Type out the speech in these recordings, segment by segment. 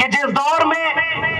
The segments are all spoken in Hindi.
कि जिस दौर में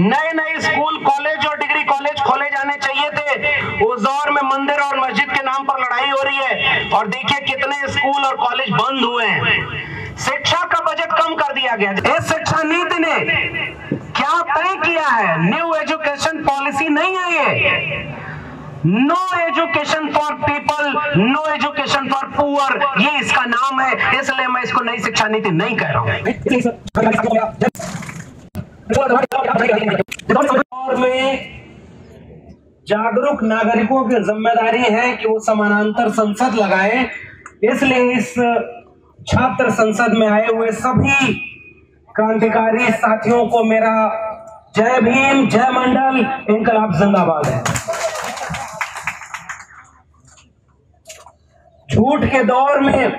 नए नए स्कूल, कॉलेज और डिग्री कॉलेज खोले जाने चाहिए थे, उस दौर में मंदिर और मस्जिद के नाम पर लड़ाई हो रही है। और देखिए कितने स्कूल और कॉलेज बंद हुए हैं। शिक्षा का बजट कम कर दिया गया। इस शिक्षा नीति ने क्या तय किया है? न्यू एजुकेशन पॉलिसी नहीं है ये। No education for people, no education for poor, ये इसका नाम है। इसलिए मैं इसको नई शिक्षा नीति नहीं कह रहा हूं। और में जागरूक नागरिकों की जिम्मेदारी है कि वो समानांतर संसद लगाएं। इसलिए इस छात्र संसद में आए हुए सभी क्रांतिकारी साथियों को मेरा जय भीम, जय मंडल, इंकलाब जिंदाबाद है। झूठ के दौर में,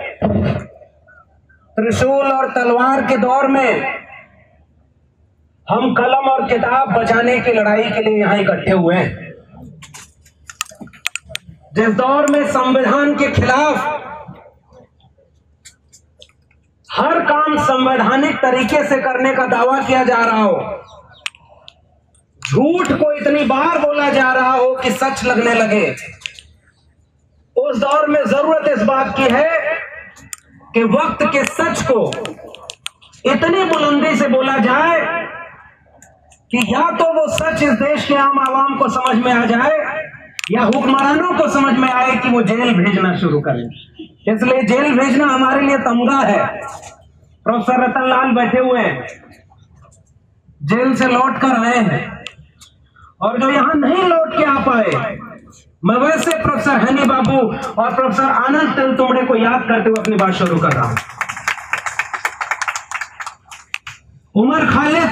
त्रिशूल और तलवार के दौर में हम कलम और किताब बचाने की लड़ाई के लिए यहां इकट्ठे हुए हैं। जिस दौर में संविधान के खिलाफ हर काम संवैधानिक तरीके से करने का दावा किया जा रहा हो, झूठ को इतनी बार बोला जा रहा हो कि सच लगने लगे, उस दौर में जरूरत इस बात की है कि वक्त के सच को इतनी बुलंदी से बोला जाए कि या तो वो सच इस देश के आम आवाम को समझ में आ जाए या हुक्मरानों को समझ में आए कि वो जेल भेजना शुरू करें। इसलिए जेल भेजना हमारे लिए तमगा है। प्रोफेसर रतन लाल बैठे हुए हैं, जेल से लौट कर आए हैं, और जो यहां नहीं लौट के आ पाए, मैं वैसे प्रोफेसर हनी बाबू और प्रोफेसर आनंद तेलतुंबड़े को याद करते हुए अपनी बात शुरू कर रहा हूं। उमर खालिद,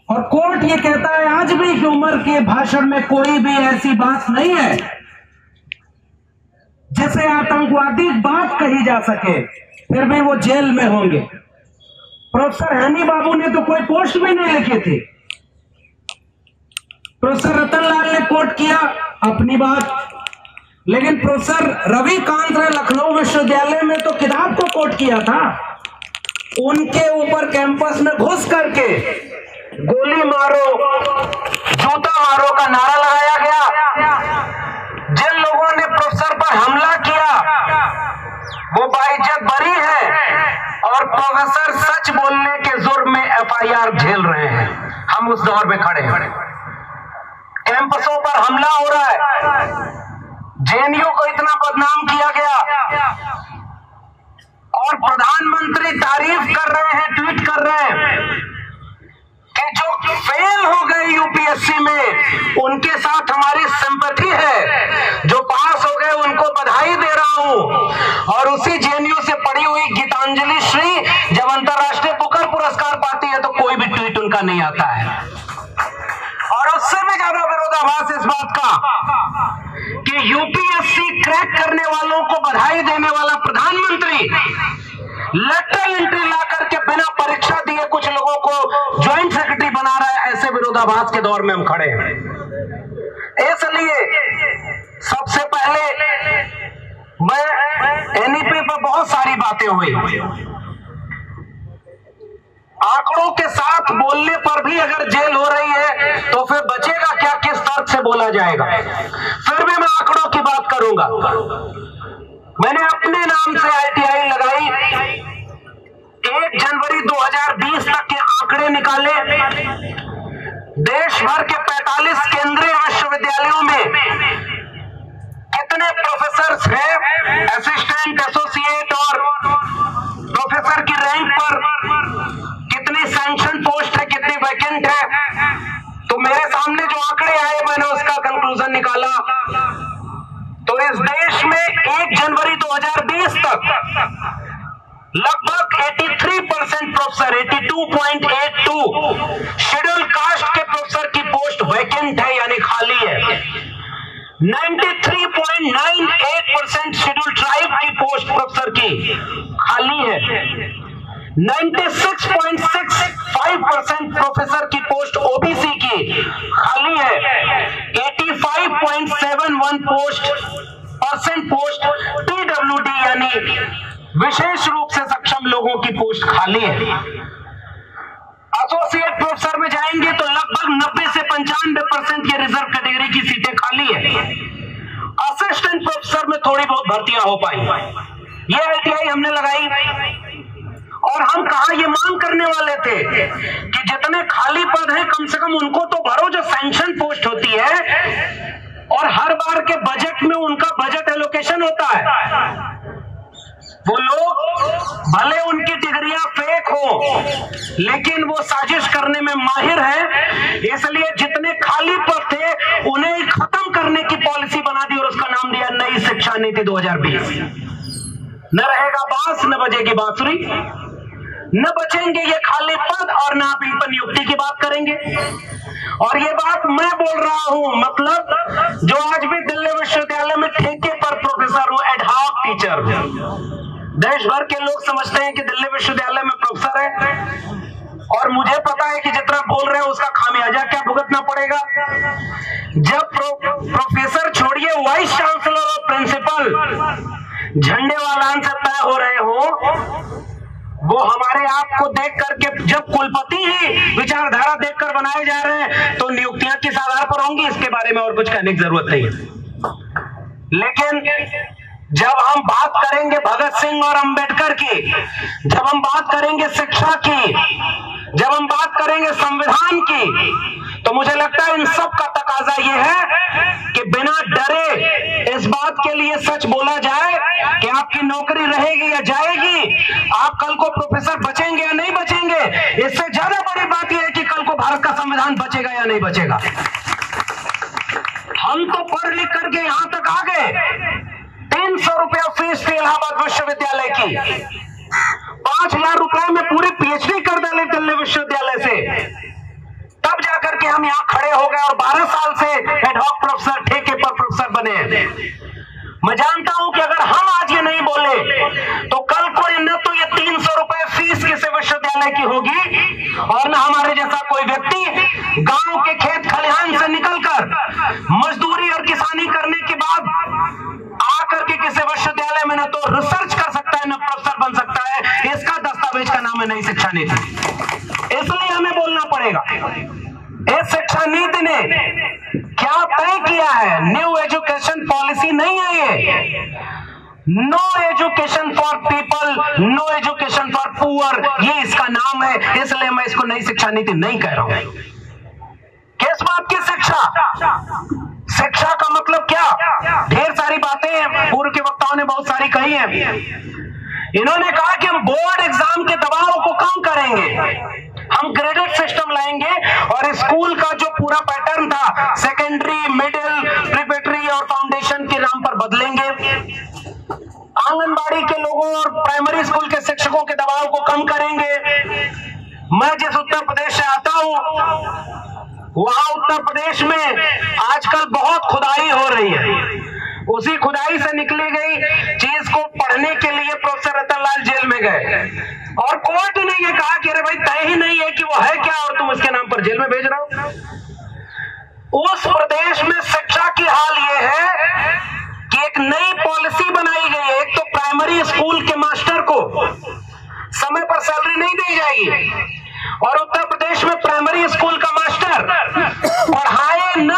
और कोर्ट ये कहता है आज भी कि उमर के भाषण में कोई भी ऐसी बात नहीं है जिसे आतंकवादी बात कही जा सके, फिर भी वो जेल में होंगे। प्रोफेसर हनी बाबू ने तो कोई पोस्ट भी नहीं लिखी थी। प्रोफेसर रतन लाल ने कोट किया अपनी बात, लेकिन प्रोफेसर रवि कांत ने लखनऊ विश्वविद्यालय में तो किताब को कोट किया था। उनके ऊपर कैंपस में घुस करके गोली मारो, जूता मारो का नारा लगाया गया। जिन लोगों ने प्रोफेसर पर हमला किया वो बाइज्जत बरी है और प्रोफेसर सच बोलने के जुर्म में एफआईआर झेल रहे हैं। हम उस दौर में खड़े हैं। कैंपसों पर हमला हो रहा है, जेएनयू को इतना बदनाम किया गया और प्रधानमंत्री तारीफ कर रहे हैं, ट्वीट कर रहे हैं कि जो फेल हो गए यूपीएससी में उनके साथ हमारी सिंपैथी है, जो पास हो गए उनको बधाई दे रहा हूं। और उसी जेएनयू से पढ़ी हुई गीतांजलि श्री जब अंतरराष्ट्रीय बुकर पुरस्कार पाती है तो कोई भी ट्वीट उनका नहीं आता है। और उससे भी ज्यादा विरोधाभास इस बात का कि यूपीएससी क्रैक करने वालों को बधाई देने वाला प्रधानमंत्री लेटरल एंट्री ला करके बिना परीक्षा दिए कुछ लोगों को ज्वाइंट सेक्रेटरी बना रहा है। ऐसे विरोधाभास के दौर में हम खड़े हैं। इसलिए सबसे पहले मैं एनईपी पर बहुत सारी बातें हुई, आंकड़ों के साथ बोलने पर भी अगर जेल हो रही है तो फिर बचेगा क्या, किस तर्क से बोला जाएगा। फिर भी मैं आंकड़ों की बात करूंगा। मैंने अपने नाम से आईटीआई लगाई, 1 जनवरी 2020 तक के आंकड़े निकाले। देश भर के 45 केंद्रीय विश्वविद्यालयों में कितने प्रोफेसर हैं, असिस्टेंट, एसोसिएट और प्रोफेसर की रैंक पर कितनी सैंक्शन पोस्ट है, कितनी वैकेंट है। तो मेरे सामने जो आंकड़े आए मैंने उसका कंक्लूजन निकाला। तो इस देश में 1 जनवरी 2020 तक लगभग 83% प्रोफेसर, 82.82 शेड्यूल कास्ट के प्रोफेसर की पोस्ट वैकेंट है यानी खाली है। 93.98% शेड्यूल ट्राइब की पोस्ट प्रोफेसर की खाली है। 96.65% प्रोफेसर की पोस्ट ओबीसी की खाली है। 85.71% पोस्ट पीडब्ल्यूडी यानी विशेष रूप से सक्षम लोगों की पोस्ट खाली है। अब प्राइवेट प्रोफेसर में जाएंगे तो लगभग 90 से 95% की रिजर्व कैटेगरी की सीटें खाली है। असिस्टेंट प्रोफेसर में थोड़ी बहुत भर्तियां हो पाई। ये ITI हमने लगाई और हम कहा ये मांग करने वाले थे कि जितने खाली पद हैं कम से कम उनको तो भरो जो सैंक्शन पोस्ट होती है और हर बार के बजट में उनका बजट एलोकेशन होता है। वो लोग भले उनकी डिग्रियां फेक हो लेकिन वो साजिश करने में माहिर है, इसलिए जितने खाली पद थे उन्हें खत्म करने की पॉलिसी बना दी और उसका नाम दिया नई शिक्षा नीति 2020। न रहेगा बांस न बजेगी बांसुरी, न बचेंगे ये खाली पद और न आप इन पर नियुक्ति की बात करेंगे। और ये बात मैं बोल रहा हूं, मतलब जो आज भी दिल्ली विश्वविद्यालय में ठेके पर प्रोफेसर हूं, एडहॉक टीचर। देश भर के लोग समझते हैं कि दिल्ली विश्वविद्यालय में प्रोफेसर है और मुझे पता है कि जितना बोल रहे हैं उसका खामियाजा क्या भुगतना पड़ेगा। जब प्रोफेसर छोड़िए वाइस चांसलर और प्रिंसिपल झंडे वालान से तय हो रहे हो, वो हमारे आप को देख करके, जब कुलपति ही विचारधारा देखकर बनाए जा रहे हैं तो नियुक्तियां किस आधार पर होंगी, इसके बारे में और कुछ कहने की जरूरत नहीं है। लेकिन जब हम बात करेंगे भगत सिंह और अंबेडकर की, जब हम बात करेंगे शिक्षा की, जब हम बात करेंगे संविधान की, तो मुझे लगता है इन सब का तकाजा ये है कि बिना डरे इस बात के लिए सच बोला जाए कि आपकी नौकरी रहेगी या जाएगी, आप कल को प्रोफेसर बचेंगे या नहीं बचेंगे। इससे ज्यादा बड़ी बात यह है कि कल को भारत का संविधान बचेगा या नहीं बचेगा। हम तो पढ़ लिख करके यहां तक आ गए, 300 रुपया फीस थी इलाहाबाद विश्वविद्यालय की, 5 लाख रुपए में पूरी PhD कर डाले दिल्ली विश्वविद्यालय से, तब जाकर के हम यहाँ खड़े हो गए और 12 साल से एडहॉक प्रोफेसर, ठेके पर प्रोफेसर बने। मैं जानता हूं कि अगर हम आज ये नहीं बोले तो कल को न तो ये 300 रुपए फीस किसी विश्वविद्यालय की होगी और न हमारे जैसा कोई व्यक्ति गांव के खेत खलिहान से निकलकर मजदूरी और किसानी करने के बाद आकर के किसी विश्वविद्यालय में न तो रिसर्च कर सकता है न प्रोफेसर बन सकता है। इसका दस्तावेज का नाम है नई शिक्षा नीति। इसलिए हमें बोलना पड़ेगा, इस शिक्षा नीति ने क्या तय किया है। न्यू एजुकेशन पॉलिसी नहीं है ये, no education for people, no education for poor, ये इसका नाम है। इसलिए मैं इसको नई शिक्षा नीति नहीं कह रहा हूं। किस बात की शिक्षा? शिक्षा का मतलब क्या? ढेर सारी बातें पूर्व के वक्ताओं ने बहुत सारी कही हैं। इन्होंने कहा कि हम बोर्ड एग्जाम के दबाव को कम करेंगे, हम ग्रेडेड सिस्टम लाएंगे और स्कूल का जो पूरा पैटर्न था सेकेंडरी, मिडिल, प्रीपेटरी और फाउंडेशन के नाम पर बदलेंगे। आंगनबाड़ी के लोगों और प्राइमरी स्कूल के शिक्षकों के दबाव को कम करेंगे। मैं जिस उत्तर प्रदेश से आता हूं वहां उत्तर प्रदेश में आजकल बहुत खुदाई हो रही है। उसी खुदाई से निकली गई चीज को पढ़ने के लिए प्रोफेसर रतनलाल जेल में गए और कोर्ट ने ये कहा कि अरे भाई तय ही नहीं है कि वो है क्या और तुम इसके नाम पर जेल में भेज रहे हो। उस प्रदेश में शिक्षा की हाल ये है कि एक नई पॉलिसी बनाई गई है। एक तो प्राइमरी स्कूल के मास्टर को समय पर सैलरी नहीं दी जाएगी और उत्तर प्रदेश में प्राइमरी स्कूल का मास्टर पढ़ाए न,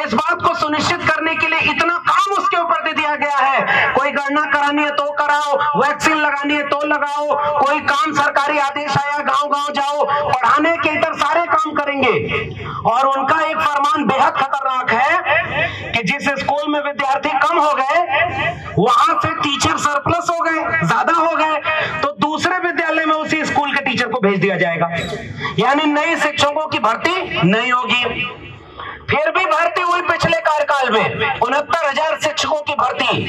इस बात को सुनिश्चित करने के लिए इतना काम उसके ऊपर दे दिया गया है। कोई गणना करानी है तो कराओ, वैक्सीन लगानी है तो लगाओ, कोई काम सरकारी आदेश आया गांव गांव जाओ, पढ़ाने के इतर सारे काम करेंगे। और उनका एक फरमान बेहद खतरनाक है कि जिस स्कूल में विद्यार्थी कम हो गए वहां से टीचर सरप्लस हो गए, ज्यादा हो गए, तो दूसरे विद्यालय में उसी स्कूल के टीचर को भेज दिया जाएगा। यानी नई शिक्षकों की भर्ती नहीं होगी। फिर भी भर्ती हुई पिछले कार्यकाल में 69,000 शिक्षकों की भर्ती।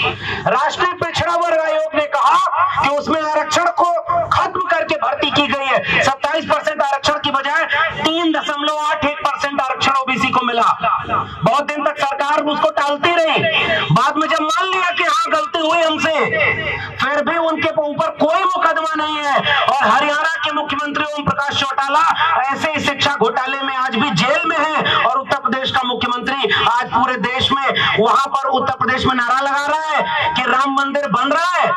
राष्ट्रीय पिछड़ा वर्ग आयोग ने कहा कि उसमें आरक्षण को खत्म करके भर्ती की गई है। 27% आरक्षण की बजाय 3.81% आरक्षण ओबीसी को मिला। बहुत दिन तक सरकार उसको टालती रही, बाद में जब मान लिया कि हाँ गलती हुई हमसे, फिर भी उनके ऊपर कोई मुकदमा नहीं है। और हरियाणा के मुख्यमंत्री ओम प्रकाश चौटाला ऐसे ही शिक्षा घोटाले में आज भी जेल में है और उत्तर प्रदेश का मुख्यमंत्री आज पूरे देश में वहां पर उत्तर प्रदेश में नारा लगा रहा है कि राम मंदिर बन रहा है।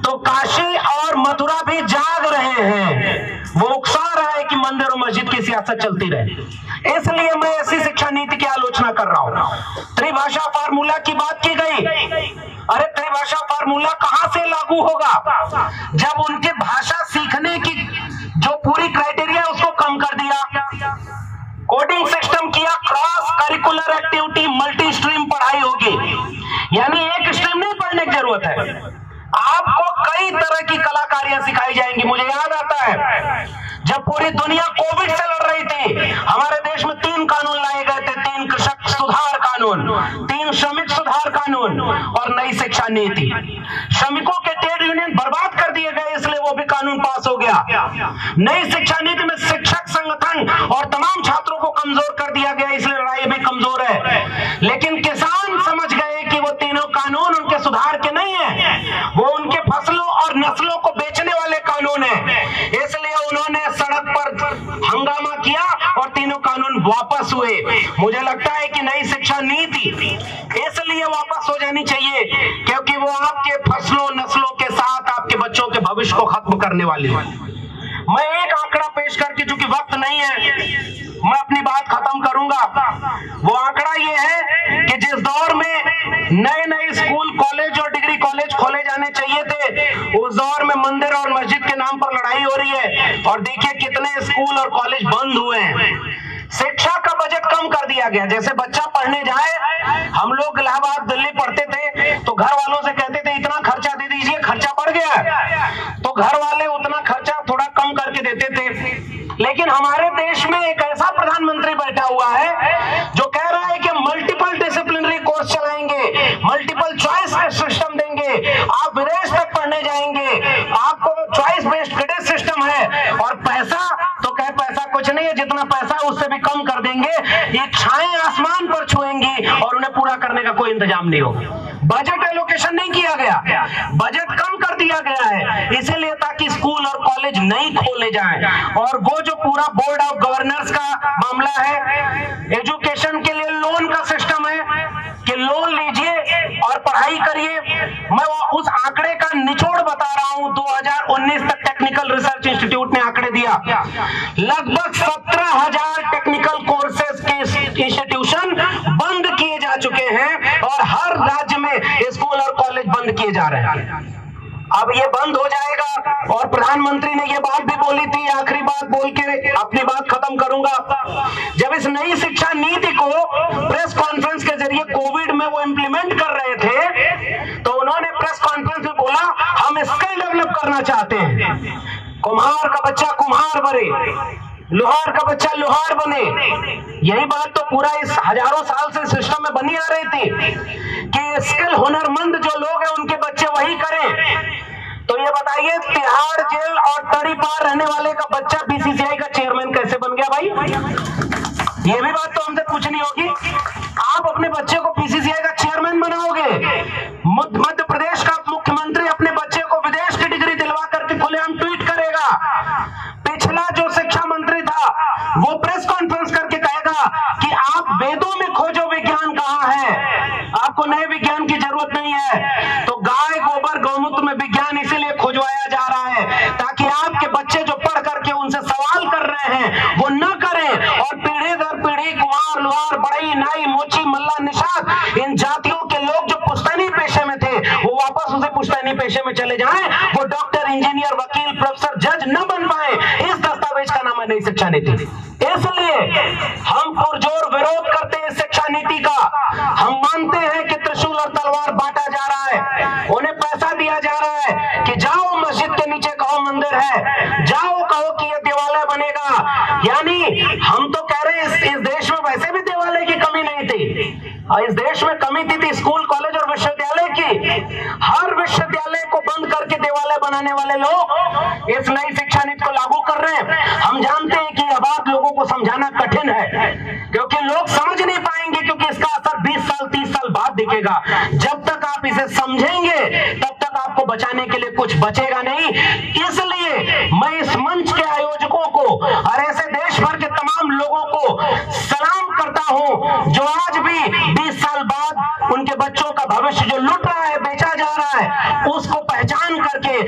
तो काशी और मथुरा भी जाग रहे हैं, वो उकसा रहा है कि मंदिर और मस्जिद की सियासत चलती रहे। इसलिए मैं ऐसी शिक्षा नीति की आलोचना कर रहा हूं। त्रिभाषा फार्मूला की बात की गई, अरे त्रिभाषा फार्मूला कहां से लागू होगा जब उनके भाषा सीखने की जो पूरी क्राइटेरिया उसको कम कर दिया, कोडिंग सिस्टम किया, cross curricular activity multi stream पढ़ाई होगी, यानी एक स्ट्रीम नहीं पढ़ने की जरूरत है, आपको कई तरह की कलाकारियां सिखाई जाएंगी। मुझे याद आता है जब पूरी दुनिया कोविड से लड़ रही थी, हमारे देश में 3 कानून लाए गए थे, 3 कृषक सुधार कानून, 3 श्रमिक सुधार कानून और नई शिक्षा नीति। श्रमिकों के ट्रेड यूनियन बर्बाद कर दिए गए, इसलिए वो भी कानून पास हो गया। नई शिक्षा नीति में शिक्षक संगठन और तमाम छात्रों को कमजोर कर दिया गया, इसलिए लड़ाई भी कमजोर है। लेकिन किसान समझ गए कि वो तीनों कानून उनके सुधार के नहीं है, वो उनके फसलों और नस्लों को बेचने वाले कानून है, इसलिए उन्होंने सड़क पर हंगामा किया और तीनों कानून वापस हुए। मुझे लगता है कि नई शिक्षा नीति इसलिए वापस हो जानी चाहिए क्योंकि वो आपके फसलों नस्लों के साथ आपके बच्चों के भविष्य को खत्म करने वाली है। मैं एक आंकड़ा पेश करके, चूंकि वक्त नहीं है, मैं अपनी बात खत्म करूंगा। वो आंकड़ा ये है कि जिस दौर में नए नए स्कूल कॉलेज और डिग्री कॉलेज खोले जाने चाहिए थे, उस दौर में मंदिर और मस्जिद के नाम पर लड़ाई हो रही है, और देखिए कितने स्कूल और कॉलेज बंद हुए हैं। शिक्षा का बजट कम कर दिया गया। जैसे बच्चा पढ़ने जाए, हम लोग इलाहाबाद दिल्ली पढ़ते थे तो घर वालों से कहते थे इतना खर्चा दे दीजिए, खर्चा बढ़ गया है, तो घर वाले उतना खर्चा थोड़ा कम करके देते थे। लेकिन हमारे देश में एक ऐसा प्रधानमंत्री बैठा हुआ है जो कह रहा है कि मल्टीपल डिसिप्लिनरी कोर्स चलाएंगे, मल्टीपल चॉइस का सिस्टम देंगे, आप विदेश तक पढ़ने जाएंगे, आपको चॉइस बेस्ड क्रेडिट सिस्टम है, और पैसा तो कहे पैसा कुछ नहीं है, जितना पैसा है उससे भी कम कर देंगे, इच्छाएं आसमान पर छुएंगी और उन्हें पूरा करने का कोई इंतजाम नहीं होगा। बजट एलोकेशन नहीं किया गया, बजट कम कर दिया गया है, इसीलिए ताकि स्कूल और कॉलेज नहीं खोले जाएं। और वो जो पूरा बोर्ड ऑफ गवर्नर्स का मामला है, एजुकेशन के लिए लोन का सिस्टम है कि लोन लीजिए और पढ़ाई करिए। मैं उस आंकड़े का निचोड़ बता रहा हूं, 2019 तक टेक्निकल रिसर्च इंस्टीट्यूट ने आंकड़े दिया, लगभग 17,000 टेक्निकल कोर्सेज के इंस्टीट्यूशन बंद किए जा चुके हैं और हर राज्य में स्कूल और कॉलेज बंद किए जा रहे हैं। अब ये बंद हो जाएगा, और प्रधानमंत्री ने ये बात भी बोली थी, आखिरी बात बोल के अपनी बात खत्म करूंगा। जब इस नई शिक्षा नीति को प्रेस कॉन्फ्रेंस के जरिए कोविड में वो इंप्लीमेंट कर रहे थे, तो उन्होंने प्रेस कॉन्फ्रेंस में बोला हम स्किल डेवलप करना चाहते हैं, कुम्हार का बच्चा कुम्हार बने, लोहार का बच्चा लोहार बने। यही बात तो पूरा इस हजारों साल से सिस्टम में बनी आ रही थी कि स्किल हुनरमंद जो लोग हैं उनके बच्चे वही करें। तो ये बताइए, तिहाड़ जेल और तड़ी पार रहने वाले का बच्चा बीसीसीआई का चेयरमैन कैसे बन गया भाई? ये भी बात तो हमसे पूछनी होगी। आप अपने बच्चे को बीसीसीआई का चेयरमैन बनाओगे? मध्य प्रदेश का मुख्यमंत्री अपने बच्चे को विदेश की डिग्री दिलवा करके खुलेआम ट्वीट करेगा। पिछला जो शिक्षा मंत्री था वो प्रेस कॉन्फ्रेंस करके कहेगा कि आप वेदों में खोजो विज्ञान कहाँ है, आपको नए विज्ञान की जरूरत नहीं है। तो गाय गोबर गौमूत्र में विज्ञान इसीलिए खोजवाया जा रहा है ताकि आपके बच्चे जो पढ़ करके उनसे सवाल कर रहे हैं वो न करें, और पीढ़ी दर पीढ़ी कुम्हार लोहार बढ़ई नाई मोची मल्ला निषाद इन जातियों के लोग जो पुश्तैनी पेशे में थे वो वापस उसे पुश्तैनी पेशे में चले जाएं, वो डॉक्टर इंजीनियर वकील प्रोफेसर जज न बन पाए। इस दस्तावेज का नाम है नई शिक्षा नीति। इसलिए हम पुरजोर विरोध करते हैं शिक्षा नीति का। हम मानते हैं कि त्रिशूल और तलवार बांटा जा रहा है, उन्हें पैसा दिया जा रहा है कि जाओ मस्जिद के नीचे कहो मंदिर है, जाओ कहो कि ये देवालय बनेगा। यानी हम तो कह रहे हैं इस देश में वैसे भी देवालय की कमी नहीं थी, इस देश में कमी थी स्कूल कॉलेज और विश्वविद्यालय की। हर विश्वविद्यालय को बंद करके देवालय बनाने वाले लोग इस नई शिक्षा नीति को लागू कर रहे हैं। हम जानते हैं कि यह बात लोगों को समझाना कठिन है क्योंकि लोग समझ नहीं पाएंगे, क्योंकि इसका असर 20 साल 30 साल बाद दिखेगा। जब तक आप इसे समझेंगे तब तक आपको बचाने के लिए कुछ बचेगा नहीं। इसलिए मैं इस मंच के आयोजकों को और ऐसे देश भर के तमाम लोगों को सलाम करता हूं जो आज भी 20 साल बाद उनके बच्चों का भविष्य जो लुट रहा है, बेचा जा रहा है, उसको पहचान करके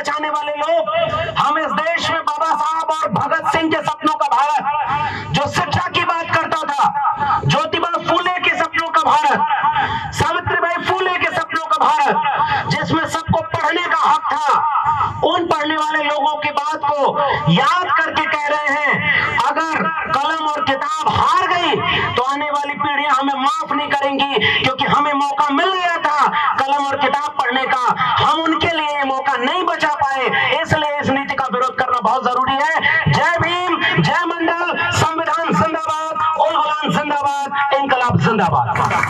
बचाने वाले लोग, हम इस देश में बाबा साहब और भगत सिंह के सपनों का भारत, जो शिक्षा की बात करता था, ज्योतिबा फूले के सपनों का भारत, सावित्रीबाई फूले के सपनों का भारत, जिसमें सबको पढ़ने का हक था, उन पढ़ने वाले लोगों की बात को याद करके कह रहे हैं, अगर कलम और किताब हार गई तो आने वाली पीढ़ियां हमें माफ नहीं करेंगी, क्योंकि हमें मौका मिल गया था कलम और किताब पढ़ने का, हम उनके लिए मौका नहीं बचा पाए, इसलिए इस नीति का विरोध करना बहुत जरूरी है। जय भीम, जय मंडल, संविधान जिंदाबाद, उल गुलाम जिंदाबाद, इंकलाब जिंदाबाद।